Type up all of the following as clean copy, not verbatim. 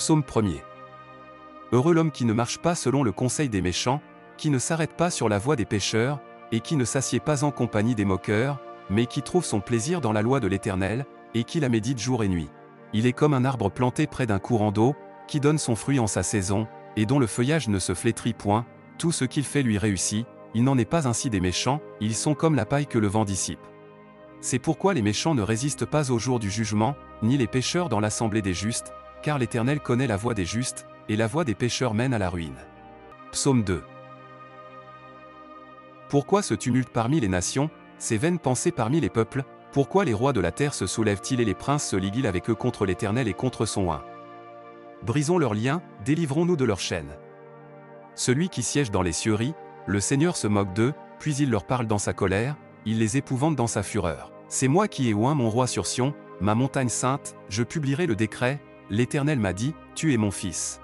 Psaume 1er. Heureux l'homme qui ne marche pas selon le conseil des méchants, qui ne s'arrête pas sur la voie des pécheurs, et qui ne s'assied pas en compagnie des moqueurs, mais qui trouve son plaisir dans la loi de l'Éternel, et qui la médite jour et nuit. Il est comme un arbre planté près d'un courant d'eau, qui donne son fruit en sa saison, et dont le feuillage ne se flétrit point, tout ce qu'il fait lui réussit. Il n'en est pas ainsi des méchants, ils sont comme la paille que le vent dissipe. C'est pourquoi les méchants ne résistent pas au jour du jugement, ni les pécheurs dans l'assemblée des justes, car l'Éternel connaît la voie des justes, et la voie des pécheurs mène à la ruine. Psaume 2. Pourquoi ce tumulte parmi les nations, ces vaines pensées parmi les peuples? Pourquoi les rois de la terre se soulèvent-ils et les princes se liguent avec eux contre l'Éternel et contre son oint? Brisons leurs liens, délivrons-nous de leurs chaînes. Celui qui siège dans les cieux rit, le Seigneur se moque d'eux, puis il leur parle dans sa colère, il les épouvante dans sa fureur. C'est moi qui ai oint mon roi sur Sion, ma montagne sainte, je publierai le décret, l'Éternel m'a dit, tu es mon fils.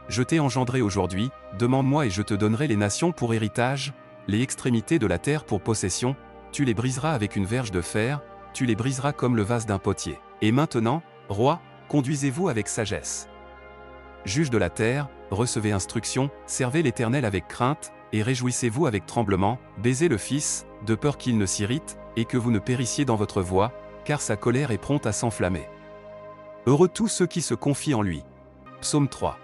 Je t'ai engendré aujourd'hui, demande-moi et je te donnerai les nations pour héritage, les extrémités de la terre pour possession, tu les briseras avec une verge de fer, tu les briseras comme le vase d'un potier. Et maintenant, roi, conduisez-vous avec sagesse. Juge de la terre, recevez instruction, servez l'Éternel avec crainte, et réjouissez-vous avec tremblement, baisez le Fils, de peur qu'il ne s'irrite, et que vous ne périssiez dans votre voie, car sa colère est prompte à s'enflammer. Heureux tous ceux qui se confient en lui. Psaume 3.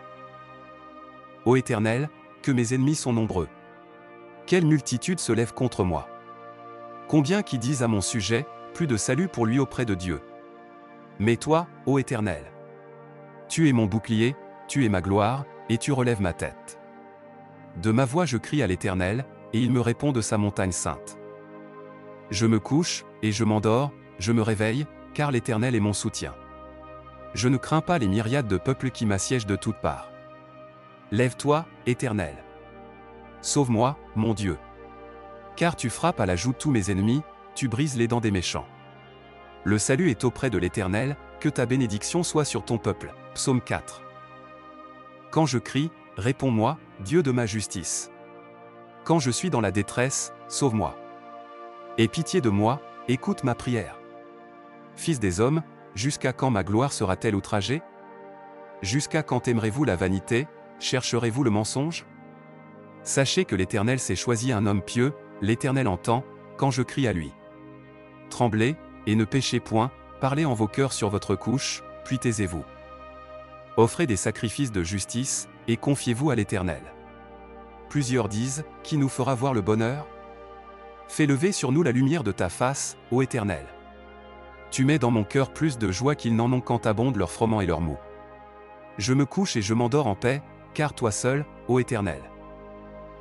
Ô Éternel, que mes ennemis sont nombreux. Quelle multitude se lève contre moi. Combien qui disent à mon sujet, plus de salut pour lui auprès de Dieu. Mais toi, ô Éternel, tu es mon bouclier, tu es ma gloire, et tu relèves ma tête. De ma voix je crie à l'Éternel, et il me répond de sa montagne sainte. Je me couche, et je m'endors, je me réveille, car l'Éternel est mon soutien. Je ne crains pas les myriades de peuples qui m'assiègent de toutes parts. Lève-toi, Éternel. Sauve-moi, mon Dieu. Car tu frappes à la joue tous mes ennemis, tu brises les dents des méchants. Le salut est auprès de l'Éternel, que ta bénédiction soit sur ton peuple. Psaume 4. Quand je crie, réponds-moi, Dieu de ma justice. Quand je suis dans la détresse, sauve-moi. Aie pitié de moi, écoute ma prière. Fils des hommes, jusqu'à quand ma gloire sera-t-elle outragée? Jusqu'à quand aimerez-vous la vanité, chercherez-vous le mensonge? Sachez que l'Éternel s'est choisi un homme pieux, l'Éternel entend, quand je crie à lui. Tremblez, et ne péchez point, parlez en vos cœurs sur votre couche, puis taisez-vous. Offrez des sacrifices de justice, et confiez-vous à l'Éternel. Plusieurs disent, qui nous fera voir le bonheur? Fais lever sur nous la lumière de ta face, ô Éternel. Tu mets dans mon cœur plus de joie qu'ils n'en ont quand abondent leur froment et leur mou. Je me couche et je m'endors en paix, car toi seul, ô Éternel,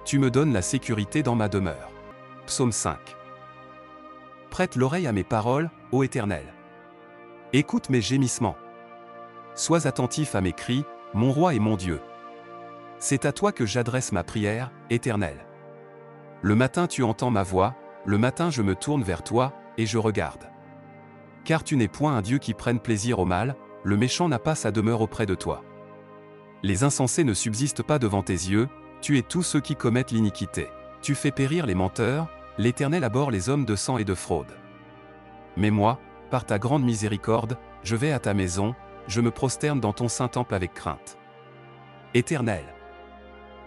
tu me donnes la sécurité dans ma demeure. Psaume 5. Prête l'oreille à mes paroles, ô Éternel. Écoute mes gémissements. Sois attentif à mes cris, mon roi et mon Dieu. C'est à toi que j'adresse ma prière, Éternel. Le matin tu entends ma voix, le matin je me tourne vers toi, et je regarde. Car tu n'es point un Dieu qui prenne plaisir au mal, le méchant n'a pas sa demeure auprès de toi. Les insensés ne subsistent pas devant tes yeux, tu es tous ceux qui commettent l'iniquité. Tu fais périr les menteurs, l'Éternel abhorre les hommes de sang et de fraude. Mais moi, par ta grande miséricorde, je vais à ta maison, je me prosterne dans ton saint temple avec crainte. Éternel,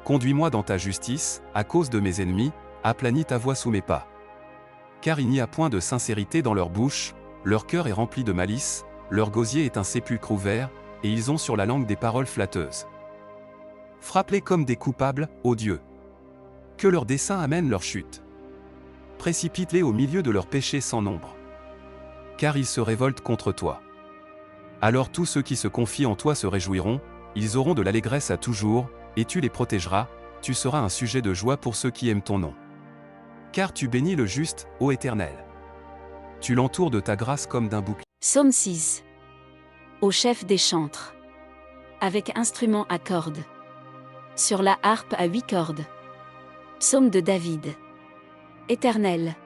conduis-moi dans ta justice, à cause de mes ennemis, aplanis ta voie sous mes pas. Car il n'y a point de sincérité dans leur bouche, leur cœur est rempli de malice, leur gosier est un sépulcre ouvert, et ils ont sur la langue des paroles flatteuses. Frappe-les comme des coupables, ô Dieu. Que leurs desseins amènent leur chute. Précipite-les au milieu de leurs péchés sans nombre. Car ils se révoltent contre toi. Alors tous ceux qui se confient en toi se réjouiront, ils auront de l'allégresse à toujours, et tu les protégeras, tu seras un sujet de joie pour ceux qui aiment ton nom. Car tu bénis le juste, ô Éternel. Tu l'entoures de ta grâce comme d'un bouclier. Psaume 6. Au chef des chantres. Avec instrument à cordes. Sur la harpe à 8 cordes. Psaume de David. Éternel,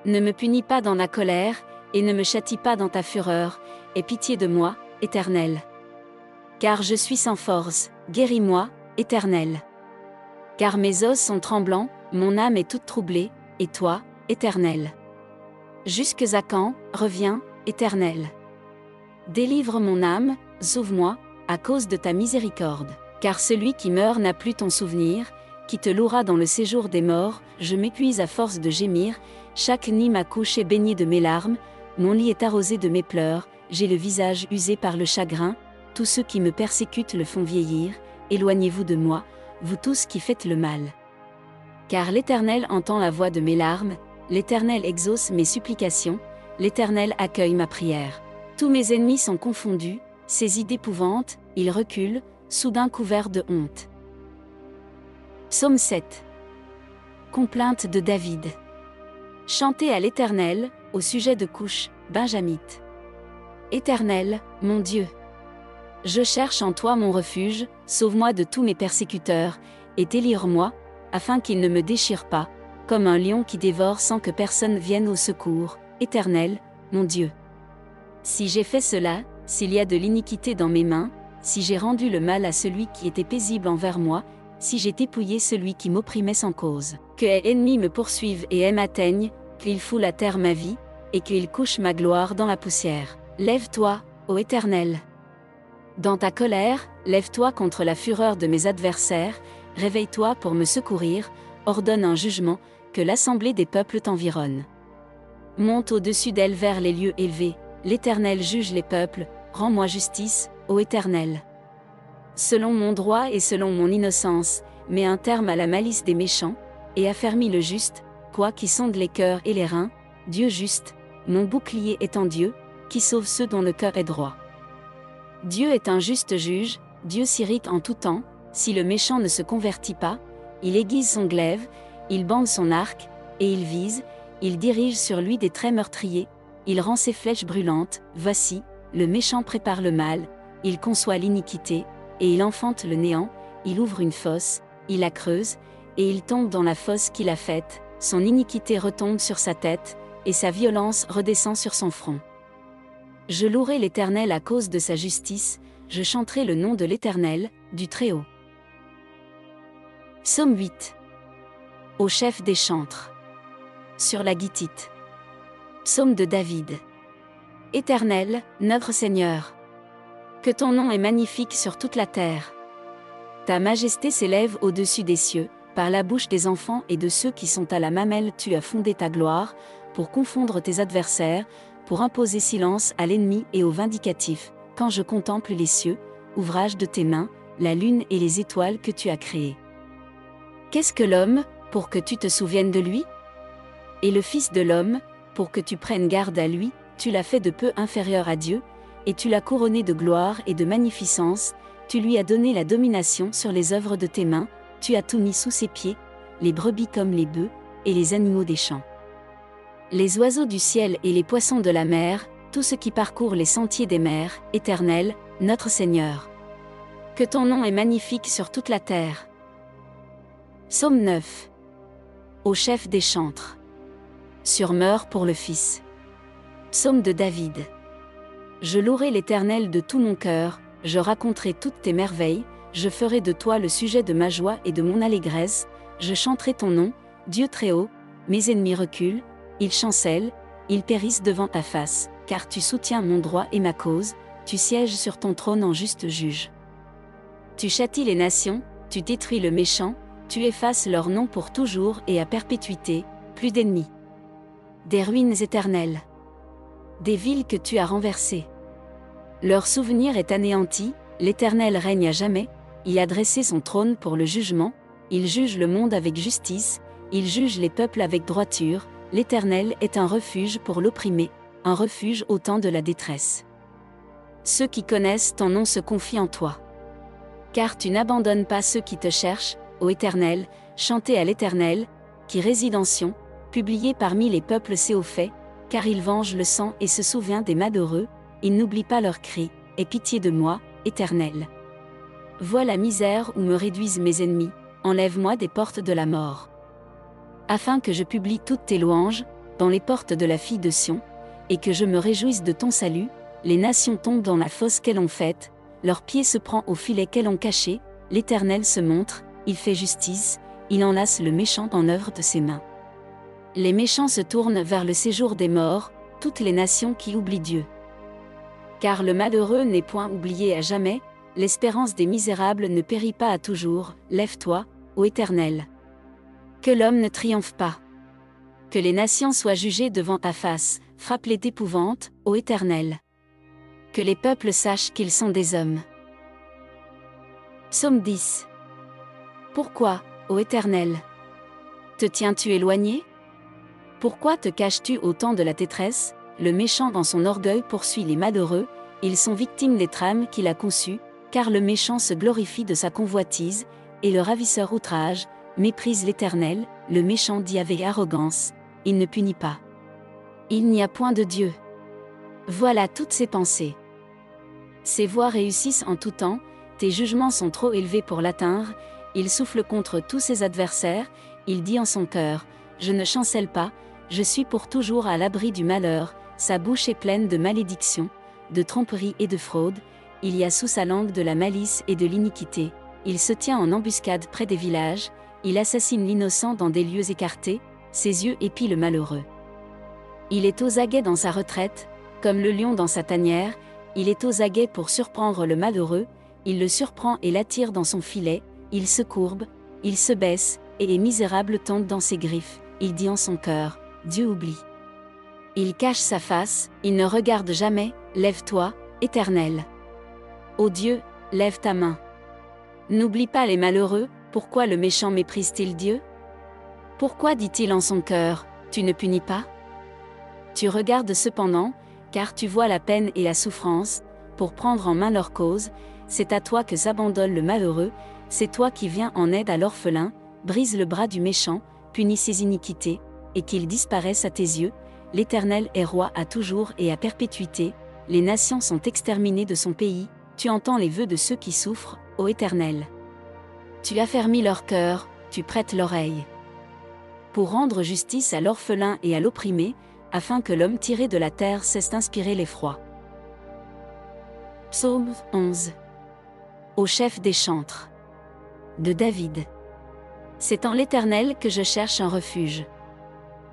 ne me punis pas dans la colère, et ne me châtie pas dans ta fureur, aie pitié de moi, Éternel. Car je suis sans force, guéris-moi, Éternel. Car mes os sont tremblants, mon âme est toute troublée, et toi, Éternel. Jusques à quand, reviens, Éternel. Délivre mon âme, sauve-moi, à cause de ta miséricorde. Car celui qui meurt n'a plus ton souvenir, qui te louera dans le séjour des morts. Je m'épuise à force de gémir, chaque nuit ma couche est baignée de mes larmes, mon lit est arrosé de mes pleurs, j'ai le visage usé par le chagrin, tous ceux qui me persécutent le font vieillir, éloignez-vous de moi, vous tous qui faites le mal. Car l'Éternel entend la voix de mes larmes, l'Éternel exauce mes supplications, l'Éternel accueille ma prière. Tous mes ennemis sont confondus, saisis d'épouvante, ils reculent, soudain couverts de honte. Psaume 7. Complainte de David. Chantez à l'Éternel, au sujet de Couche, Benjamite. Éternel, mon Dieu. Je cherche en toi mon refuge, sauve-moi de tous mes persécuteurs, et délivre-moi, afin qu'ils ne me déchirent pas, comme un lion qui dévore sans que personne vienne au secours. Éternel, mon Dieu. Si j'ai fait cela, s'il y a de l'iniquité dans mes mains, si j'ai rendu le mal à celui qui était paisible envers moi, si j'ai dépouillé celui qui m'opprimait sans cause, que les ennemis me poursuivent et m'atteignent, qu'ils foulent à terre ma vie, et qu'ils couchent ma gloire dans la poussière. Lève-toi, ô Éternel. Dans ta colère, lève-toi contre la fureur de mes adversaires, réveille-toi pour me secourir, ordonne un jugement, que l'assemblée des peuples t'environne. Monte au-dessus d'elle vers les lieux élevés, l'Éternel juge les peuples, rends-moi justice, ô Éternel. Selon mon droit et selon mon innocence, mets un terme à la malice des méchants, et affermis le juste, toi qui sondes les cœurs et les reins, Dieu juste, mon bouclier est en Dieu, qui sauve ceux dont le cœur est droit. Dieu est un juste juge, Dieu s'irrite en tout temps, si le méchant ne se convertit pas, il aiguise son glaive, il bande son arc, et il vise, il dirige sur lui des traits meurtriers, il rend ses flèches brûlantes. Voici, le méchant prépare le mal, il conçoit l'iniquité, et il enfante le néant, il ouvre une fosse, il la creuse, et il tombe dans la fosse qu'il a faite, son iniquité retombe sur sa tête, et sa violence redescend sur son front. Je louerai l'Éternel à cause de sa justice, je chanterai le nom de l'Éternel, du Très-Haut. Psaume 8. Au chef des chantres. Sur la guitite. Psaume de David. Éternel, notre Seigneur. Que ton nom est magnifique sur toute la terre. Ta majesté s'élève au-dessus des cieux, par la bouche des enfants et de ceux qui sont à la mamelle tu as fondé ta gloire, pour confondre tes adversaires, pour imposer silence à l'ennemi et au vindicatif, quand je contemple les cieux, ouvrage de tes mains, la lune et les étoiles que tu as créées. Qu'est-ce que l'homme, pour que tu te souviennes de lui? Et le Fils de l'homme, pour que tu prennes garde à lui, tu l'as fait de peu inférieur à Dieu, et tu l'as couronné de gloire et de magnificence, tu lui as donné la domination sur les œuvres de tes mains, tu as tout mis sous ses pieds, les brebis comme les bœufs, et les animaux des champs. Les oiseaux du ciel et les poissons de la mer, tout ce qui parcourt les sentiers des mers, Éternel, notre Seigneur. Que ton nom est magnifique sur toute la terre. Psaume 9. Au chef des chantres. Sur Meur pour le Fils. Psaume de David. Je louerai l'Éternel de tout mon cœur, je raconterai toutes tes merveilles, je ferai de toi le sujet de ma joie et de mon allégresse, je chanterai ton nom, Dieu très haut, mes ennemis reculent, ils chancellent, ils périssent devant ta face, car tu soutiens mon droit et ma cause, tu sièges sur ton trône en juste juge. Tu châties les nations, tu détruis le méchant, tu effaces leur nom pour toujours et à perpétuité, plus d'ennemis. Des ruines éternelles. Des villes que tu as renversées. Leur souvenir est anéanti, l'Éternel règne à jamais, il a dressé son trône pour le jugement, il juge le monde avec justice, il juge les peuples avec droiture, l'Éternel est un refuge pour l'opprimé, un refuge au temps de la détresse. Ceux qui connaissent ton nom se confient en toi. Car tu n'abandonnes pas ceux qui te cherchent, ô Éternel, chantez à l'Éternel, qui réside en Sion, publié parmi les peuples c'est au fait, car il venge le sang et se souvient des malheureux, il n'oublie pas leurs cris, aie pitié de moi, Éternel. Vois la misère où me réduisent mes ennemis, enlève-moi des portes de la mort. Afin que je publie toutes tes louanges, dans les portes de la fille de Sion, et que je me réjouisse de ton salut, les nations tombent dans la fosse qu'elles ont faite, leur pied se prend au filet qu'elles ont caché, l'Éternel se montre, il fait justice, il enlace le méchant en œuvre de ses mains. Les méchants se tournent vers le séjour des morts, toutes les nations qui oublient Dieu. Car le malheureux n'est point oublié à jamais, l'espérance des misérables ne périt pas à toujours, lève-toi, ô Éternel. Que l'homme ne triomphe pas. Que les nations soient jugées devant ta face, frappe-les d'épouvante, ô Éternel. Que les peuples sachent qu'ils sont des hommes. Psaume 10. Pourquoi, ô Éternel, te tiens-tu éloigné? Pourquoi te caches-tu au temps de la détresse? Le méchant dans son orgueil poursuit les malheureux, ils sont victimes des trames qu'il a conçues, car le méchant se glorifie de sa convoitise, et le ravisseur outrage, méprise l'Éternel, le méchant dit avec arrogance, il ne punit pas. Il n'y a point de Dieu. Voilà toutes ses pensées. Ses voies réussissent en tout temps, tes jugements sont trop élevés pour l'atteindre, il souffle contre tous ses adversaires, il dit en son cœur, je ne chancelle pas, je suis pour toujours à l'abri du malheur, sa bouche est pleine de malédictions, de tromperies et de fraudes, il y a sous sa langue de la malice et de l'iniquité, il se tient en embuscade près des villages, il assassine l'innocent dans des lieux écartés, ses yeux épient le malheureux. Il est aux aguets dans sa retraite, comme le lion dans sa tanière, il est aux aguets pour surprendre le malheureux, il le surprend et l'attire dans son filet, il se courbe, il se baisse, et les misérables tombent dans ses griffes, il dit en son cœur, Dieu oublie. Il cache sa face, il ne regarde jamais, lève-toi, Éternel. Ô Dieu, lève ta main. N'oublie pas les malheureux, pourquoi le méchant méprise-t-il Dieu? Pourquoi dit-il en son cœur, tu ne punis pas? Tu regardes cependant, car tu vois la peine et la souffrance, pour prendre en main leur cause, c'est à toi que s'abandonne le malheureux, c'est toi qui viens en aide à l'orphelin, brise le bras du méchant, punis ses iniquités, et qu'il disparaisse à tes yeux, l'Éternel est roi à toujours et à perpétuité, les nations sont exterminées de son pays, tu entends les vœux de ceux qui souffrent, ô Éternel. Tu affermis leur cœur, tu prêtes l'oreille. Pour rendre justice à l'orphelin et à l'opprimé, afin que l'homme tiré de la terre cesse d'inspirer l'effroi. Psaume 11. Au chef des chantres. De David. C'est en l'Éternel que je cherche un refuge.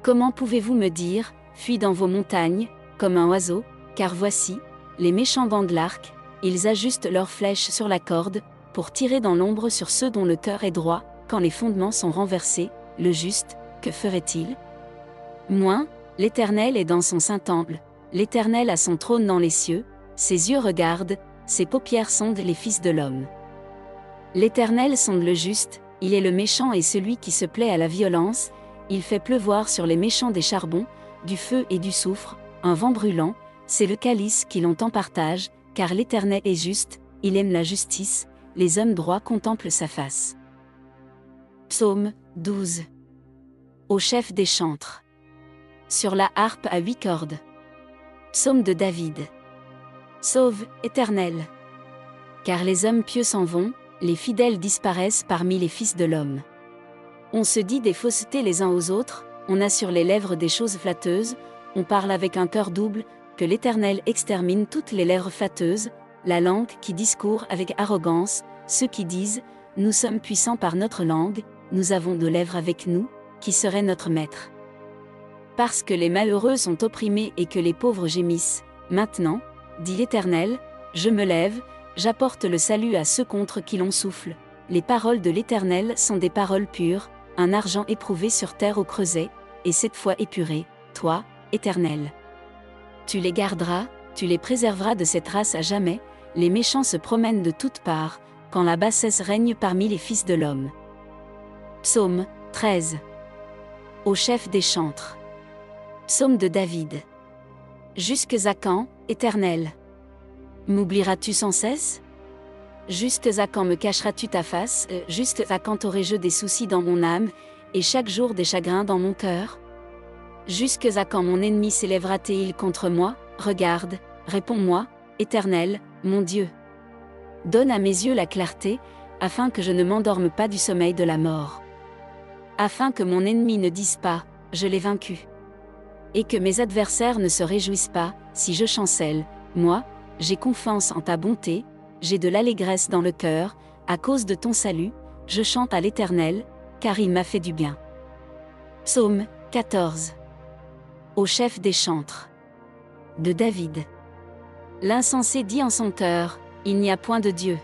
Comment pouvez-vous me dire, fuis dans vos montagnes, comme un oiseau, car voici, les méchants bandent l'arc, ils ajustent leurs flèches sur la corde, pour tirer dans l'ombre sur ceux dont le cœur est droit, quand les fondements sont renversés, le juste, que ferait-il? Moi, l'Éternel est dans son saint temple, l'Éternel a son trône dans les cieux, ses yeux regardent, ses paupières sondent les fils de l'homme. L'Éternel sonde le juste, il est le méchant et celui qui se plaît à la violence, il fait pleuvoir sur les méchants des charbons, du feu et du soufre, un vent brûlant, c'est le calice qui longtemps partage, car l'Éternel est juste, il aime la justice, les hommes droits contemplent sa face. Psaume 12. Au chef des chantres. Sur la harpe à 8 cordes. Psaume de David. Sauve, Éternel. Car les hommes pieux s'en vont, les fidèles disparaissent parmi les fils de l'homme. On se dit des faussetés les uns aux autres, on a sur les lèvres des choses flatteuses, on parle avec un cœur double, que l'Éternel extermine toutes les lèvres flatteuses, la langue qui discourt avec arrogance, ceux qui disent, nous sommes puissants par notre langue, nous avons de lèvres avec nous, qui serait notre maître. Parce que les malheureux sont opprimés et que les pauvres gémissent, maintenant, dit l'Éternel, je me lève, j'apporte le salut à ceux contre qui l'on souffle. Les paroles de l'Éternel sont des paroles pures, un argent éprouvé sur terre au creuset, et cette fois épuré, toi, Éternel. Tu les garderas, tu les préserveras de cette race à jamais, les méchants se promènent de toutes parts, quand la bassesse règne parmi les fils de l'homme. Psaume 13. Au chef des chantres. Psaume de David. Jusques à quand, Éternel? M'oublieras-tu sans cesse? Jusques à quand me cacheras-tu ta face? Jusques à quand aurai-je des soucis dans mon âme, et chaque jour des chagrins dans mon cœur? Jusques à quand mon ennemi s'élèvera-t-il contre moi? Regarde, réponds-moi, Éternel, mon Dieu. Donne à mes yeux la clarté, afin que je ne m'endorme pas du sommeil de la mort. Afin que mon ennemi ne dise pas, je l'ai vaincu. Et que mes adversaires ne se réjouissent pas, si je chancelle, moi, j'ai confiance en ta bonté, j'ai de l'allégresse dans le cœur, à cause de ton salut, je chante à l'Éternel, car il m'a fait du bien. Psaume 14. Au chef des chantres. De David. L'insensé dit en son cœur, il n'y a point de Dieu.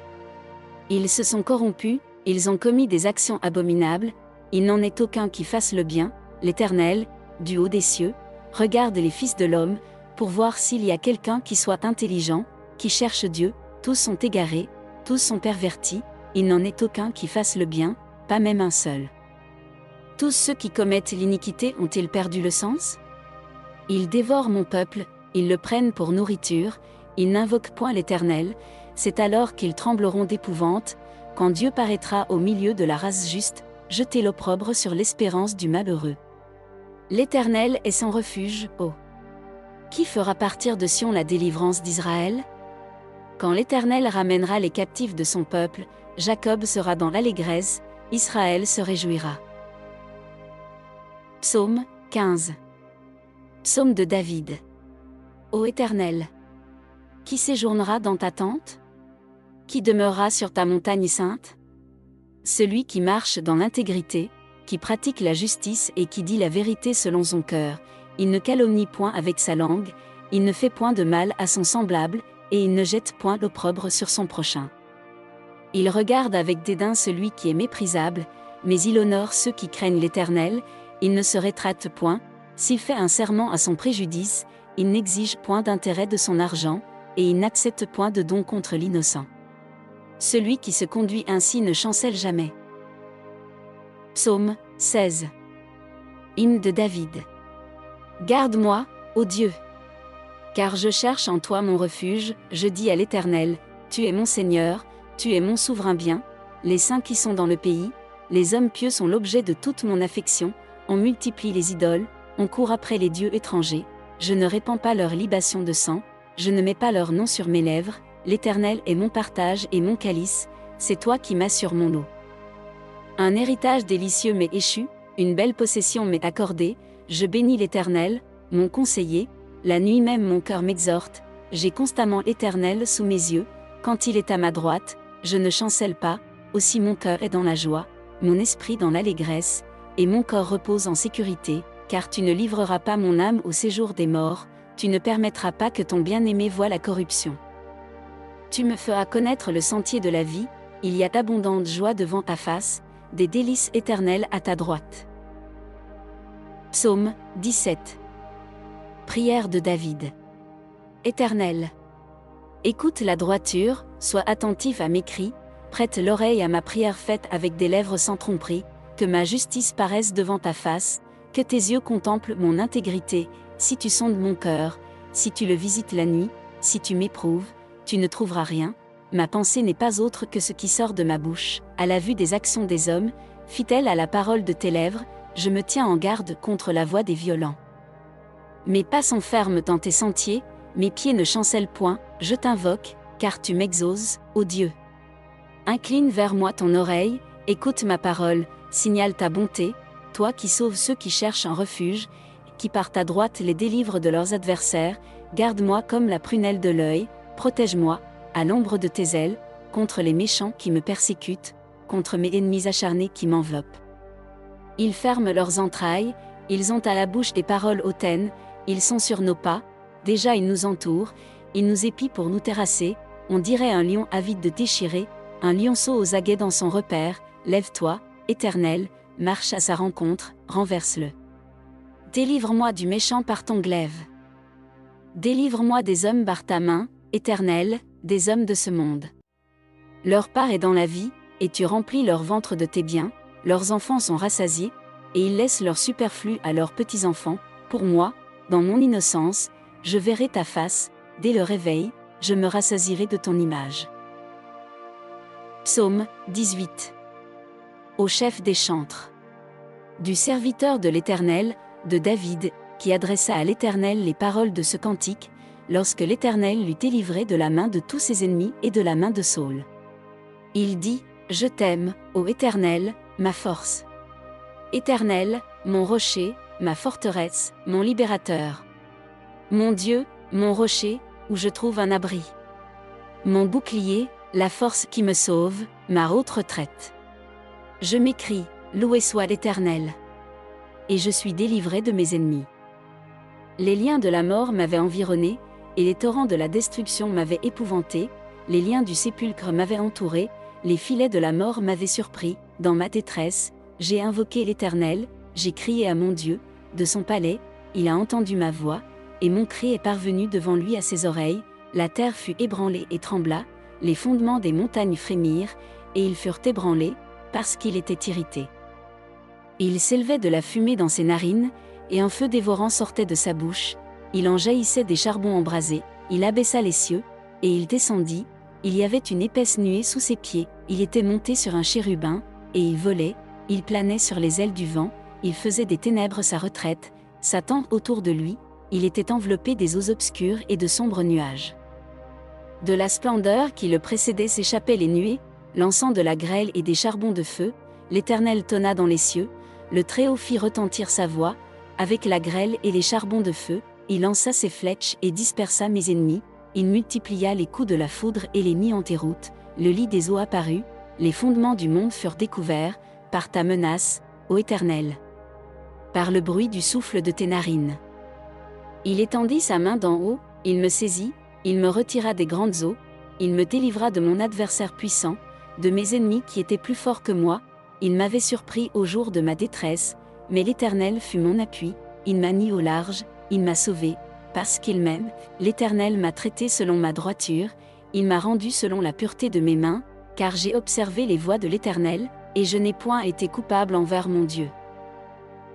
Ils se sont corrompus, ils ont commis des actions abominables, il n'en est aucun qui fasse le bien, l'Éternel, du haut des cieux, regarde les fils de l'homme, pour voir s'il y a quelqu'un qui soit intelligent, qui cherche Dieu, tous sont égarés, tous sont pervertis, il n'en est aucun qui fasse le bien, pas même un seul. Tous ceux qui commettent l'iniquité ont-ils perdu le sens? Ils dévorent mon peuple, ils le prennent pour nourriture, ils n'invoquent point l'Éternel, c'est alors qu'ils trembleront d'épouvante, quand Dieu paraîtra au milieu de la race juste, jeter l'opprobre sur l'espérance du malheureux. L'Éternel est son refuge, oh! Qui fera partir de Sion la délivrance d'Israël? Quand l'Éternel ramènera les captifs de son peuple, Jacob sera dans l'allégresse, Israël se réjouira. Psaume 15. Psaume de David. Ô Éternel! Qui séjournera dans ta tente? Qui demeurera sur ta montagne sainte? Celui qui marche dans l'intégrité, qui pratique la justice et qui dit la vérité selon son cœur, il ne calomnie point avec sa langue, il ne fait point de mal à son semblable, et il ne jette point l'opprobre sur son prochain. Il regarde avec dédain celui qui est méprisable, mais il honore ceux qui craignent l'Éternel, il ne se rétracte point, s'il fait un serment à son préjudice, il n'exige point d'intérêt de son argent, et il n'accepte point de don contre l'innocent. Celui qui se conduit ainsi ne chancelle jamais. Psaume 16. Hymne de David. Garde-moi, ô Dieu! Car je cherche en toi mon refuge, je dis à l'Éternel, tu es mon Seigneur, tu es mon souverain bien, les saints qui sont dans le pays, les hommes pieux sont l'objet de toute mon affection, on multiplie les idoles, on court après les dieux étrangers, je ne répands pas leur libation de sang, je ne mets pas leur nom sur mes lèvres, l'Éternel est mon partage et mon calice, c'est toi qui m'assures mon lot. Un héritage délicieux m'est échu, une belle possession m'est accordée, je bénis l'Éternel, mon conseiller, la nuit même mon cœur m'exhorte, j'ai constamment l'Éternel sous mes yeux, quand il est à ma droite, je ne chancelle pas, aussi mon cœur est dans la joie, mon esprit dans l'allégresse, et mon corps repose en sécurité, car tu ne livreras pas mon âme au séjour des morts, tu ne permettras pas que ton bien-aimé voie la corruption. Tu me feras connaître le sentier de la vie, il y a d'abondantes joies devant ta face, des délices éternelles à ta droite. Psaume 17. Prière de David. Éternel, écoute la droiture, sois attentif à mes cris, prête l'oreille à ma prière faite avec des lèvres sans tromperie, que ma justice paraisse devant ta face, que tes yeux contemplent mon intégrité, si tu sondes mon cœur, si tu le visites la nuit, si tu m'éprouves, tu ne trouveras rien, ma pensée n'est pas autre que ce qui sort de ma bouche, à la vue des actions des hommes, fidèle à la parole de tes lèvres, je me tiens en garde contre la voix des violents. Mes pas sont fermes dans tes sentiers, mes pieds ne chancellent point, je t'invoque, car tu m'exauces, ô Dieu. Incline vers moi ton oreille, écoute ma parole, signale ta bonté, toi qui sauves ceux qui cherchent un refuge, qui par ta droite les délivres de leurs adversaires, garde-moi comme la prunelle de l'œil, protège-moi, à l'ombre de tes ailes, contre les méchants qui me persécutent, contre mes ennemis acharnés qui m'enveloppent. Ils ferment leurs entrailles, ils ont à la bouche des paroles hautaines, ils sont sur nos pas, déjà ils nous entourent, ils nous épient pour nous terrasser, on dirait un lion avide de déchirer, un lionceau aux aguets dans son repère, lève-toi, Éternel, marche à sa rencontre, renverse-le. Délivre-moi du méchant par ton glaive. Délivre-moi des hommes par ta main, Éternel, des hommes de ce monde. Leur part est dans la vie, et tu remplis leur ventre de tes biens, leurs enfants sont rassasiés, et ils laissent leur superflu à leurs petits-enfants. Pour moi, dans mon innocence, je verrai ta face, dès le réveil, je me rassasierai de ton image. Psaume 18. Au chef des chantres. Du serviteur de l'Éternel, de David, qui adressa à l'Éternel les paroles de ce cantique, lorsque l'Éternel l'eut délivré de la main de tous ses ennemis et de la main de Saül. Il dit, je t'aime, ô Éternel, ma force. Éternel, mon rocher, ma forteresse, mon libérateur. Mon Dieu, mon rocher, où je trouve un abri. Mon bouclier, la force qui me sauve, ma haute retraite. Je m'écrie, loué soit l'Éternel. Et je suis délivré de mes ennemis. Les liens de la mort m'avaient environné, et les torrents de la destruction m'avaient épouvanté, les liens du sépulcre m'avaient entouré, les filets de la mort m'avaient surpris, dans ma détresse, j'ai invoqué l'Éternel, j'ai crié à mon Dieu, de son palais, il a entendu ma voix, et mon cri est parvenu devant lui à ses oreilles, la terre fut ébranlée et trembla, les fondements des montagnes frémirent, et ils furent ébranlés, parce qu'il était irrité. Il s'élevait de la fumée dans ses narines, et un feu dévorant sortait de sa bouche, il en jaillissait des charbons embrasés, il abaissa les cieux, et il descendit, il y avait une épaisse nuée sous ses pieds, il était monté sur un chérubin, et il volait, il planait sur les ailes du vent, il faisait des ténèbres sa retraite, sa tente autour de lui, il était enveloppé des eaux obscures et de sombres nuages. De la splendeur qui le précédait s'échappaient les nuées, lançant de la grêle et des charbons de feu, l'Éternel tonna dans les cieux, le Très-Haut fit retentir sa voix, avec la grêle et les charbons de feu, il lança ses flèches et dispersa mes ennemis, il multiplia les coups de la foudre et les mit en déroute, le lit des eaux apparut, les fondements du monde furent découverts, par ta menace, ô Éternel. Par le bruit du souffle de tes narines. Il étendit sa main d'en haut, il me saisit, il me retira des grandes eaux, il me délivra de mon adversaire puissant, de mes ennemis qui étaient plus forts que moi, il m'avait surpris au jour de ma détresse, mais l'Éternel fut mon appui, il m'a mis au large, il m'a sauvé, parce qu'il m'aime, l'Éternel m'a traité selon ma droiture, il m'a rendu selon la pureté de mes mains, car j'ai observé les voies de l'Éternel, et je n'ai point été coupable envers mon Dieu.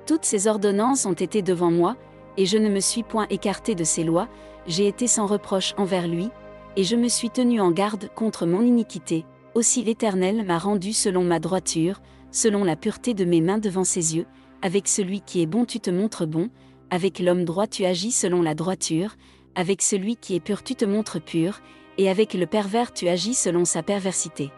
Toutes ses ordonnances ont été devant moi, et je ne me suis point écarté de ses lois, j'ai été sans reproche envers lui, et je me suis tenu en garde contre mon iniquité, aussi l'Éternel m'a rendu selon ma droiture, selon la pureté de mes mains devant ses yeux, avec celui qui est bon tu te montres bon, avec l'homme droit tu agis selon la droiture, avec celui qui est pur tu te montres pur, et avec le pervers tu agis selon sa perversité.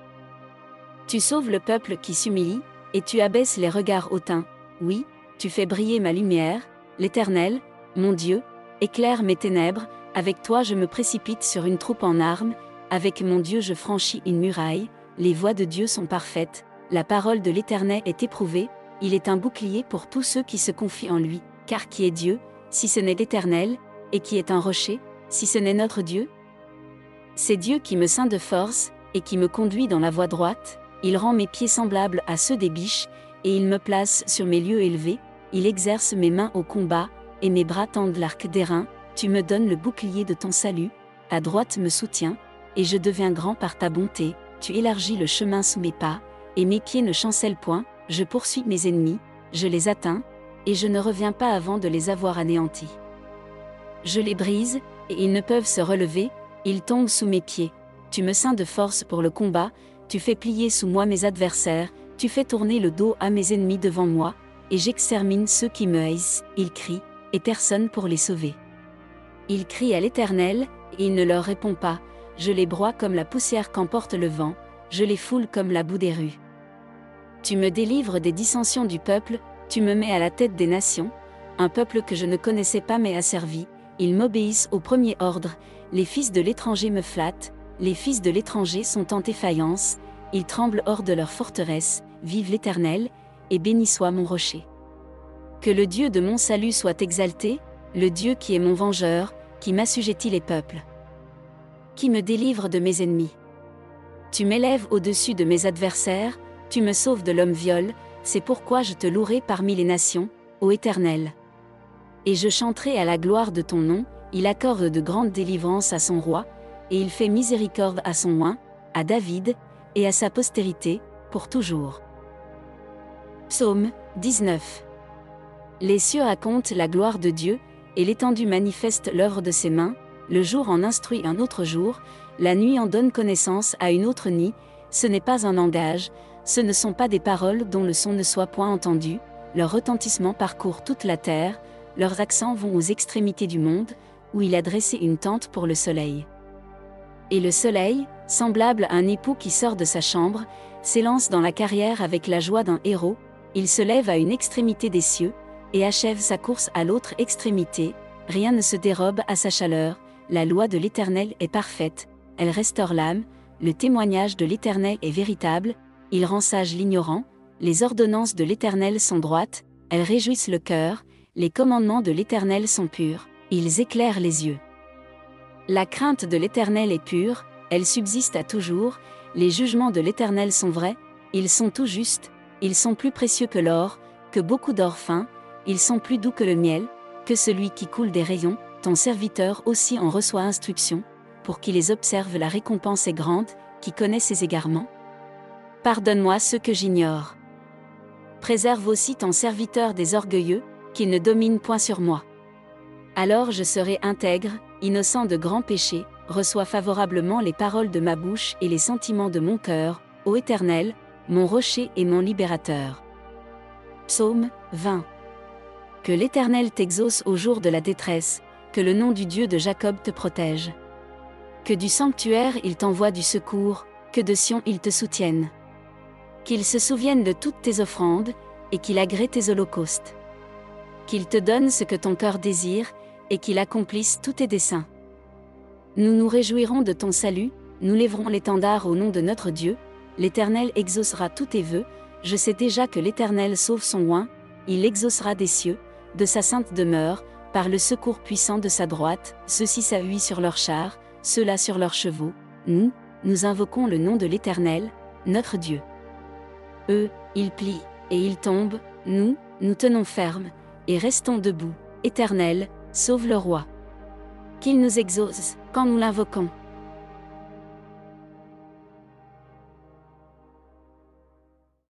Tu sauves le peuple qui s'humilie, et tu abaisses les regards hautains, oui, tu fais briller ma lumière, l'Éternel, mon Dieu, éclaire mes ténèbres, avec toi je me précipite sur une troupe en armes, avec mon Dieu je franchis une muraille, les voies de Dieu sont parfaites, la parole de l'Éternel est éprouvée, il est un bouclier pour tous ceux qui se confient en lui, car qui est Dieu, si ce n'est l'Éternel, et qui est un rocher, si ce n'est notre Dieu? C'est Dieu qui me ceint de force, et qui me conduit dans la voie droite, il rend mes pieds semblables à ceux des biches, et il me place sur mes lieux élevés, il exerce mes mains au combat, et mes bras tendent l'arc d'airain, tu me donnes le bouclier de ton salut, ta droite me soutient, et je deviens grand par ta bonté, tu élargis le chemin sous mes pas, et mes pieds ne chancellent point, je poursuis mes ennemis, je les atteins, et je ne reviens pas avant de les avoir anéantis. Je les brise, et ils ne peuvent se relever, ils tombent sous mes pieds, tu me ceins de force pour le combat, tu fais plier sous moi mes adversaires, tu fais tourner le dos à mes ennemis devant moi, et j'extermine ceux qui me haïssent, ils crient, et personne pour les sauver. Ils crient à l'Éternel, et il ne leur répond pas, je les broie comme la poussière qu'emporte le vent, je les foule comme la boue des rues. Tu me délivres des dissensions du peuple, tu me mets à la tête des nations, un peuple que je ne connaissais pas m'est asservi, ils m'obéissent au premier ordre, les fils de l'étranger me flattent, les fils de l'étranger sont en défaillance, ils tremblent hors de leur forteresse, vive l'Éternel, et béni soit mon rocher. Que le Dieu de mon salut soit exalté, le Dieu qui est mon vengeur, qui m'assujettit les peuples. Qui me délivre de mes ennemis. Tu m'élèves au-dessus de mes adversaires, tu me sauves de l'homme viol, c'est pourquoi je te louerai parmi les nations, ô Éternel. Et je chanterai à la gloire de ton nom, il accorde de grandes délivrances à son roi, et il fait miséricorde à son oint, à David, et à sa postérité, pour toujours. Psaume 19. Les cieux racontent la gloire de Dieu, et l'étendue manifeste l'œuvre de ses mains, le jour en instruit un autre jour, la nuit en donne connaissance à une autre nuit, ce n'est pas un langage, ce ne sont pas des paroles dont le son ne soit point entendu, leur retentissement parcourt toute la terre, leurs accents vont aux extrémités du monde, où il a dressé une tente pour le soleil. Et le soleil, semblable à un époux qui sort de sa chambre, s'élance dans la carrière avec la joie d'un héros, il se lève à une extrémité des cieux, et achève sa course à l'autre extrémité, rien ne se dérobe à sa chaleur, la loi de l'Éternel est parfaite, elle restaure l'âme, le témoignage de l'Éternel est véritable, il rend sage l'ignorant, les ordonnances de l'Éternel sont droites, elles réjouissent le cœur, les commandements de l'Éternel sont purs, ils éclairent les yeux. La crainte de l'Éternel est pure, elle subsiste à toujours, les jugements de l'Éternel sont vrais, ils sont tout justes, ils sont plus précieux que l'or, que beaucoup d'or fin, ils sont plus doux que le miel, que celui qui coule des rayons, ton serviteur aussi en reçoit instruction, pour qu'il les observe la récompense est grande, qui connaît ses égarements. Pardonne-moi ce que j'ignore. Préserve aussi ton serviteur des orgueilleux, qu'il ne domine point sur moi. Alors je serai intègre, innocent de grands péchés, reçois favorablement les paroles de ma bouche et les sentiments de mon cœur, ô Éternel, mon rocher et mon libérateur. Psaume 20. Que l'Éternel t'exauce au jour de la détresse, que le nom du Dieu de Jacob te protège. Que du sanctuaire il t'envoie du secours, que de Sion il te soutienne. Qu'il se souvienne de toutes tes offrandes, et qu'il agrée tes holocaustes. Qu'il te donne ce que ton cœur désire, et qu'il accomplisse tous tes desseins. Nous nous réjouirons de ton salut, nous lèverons l'étendard au nom de notre Dieu, l'Éternel exaucera tous tes vœux, je sais déjà que l'Éternel sauve son oint, il exaucera des cieux, de sa sainte demeure, par le secours puissant de sa droite, ceux-ci s'appuient sur leurs chars, ceux-là sur leurs chevaux, nous invoquons le nom de l'Éternel, notre Dieu. Eux, ils plient, et ils tombent, nous tenons ferme, et restons debout, Éternel, sauve le roi. Qu'il nous exauce, quand nous l'invoquons.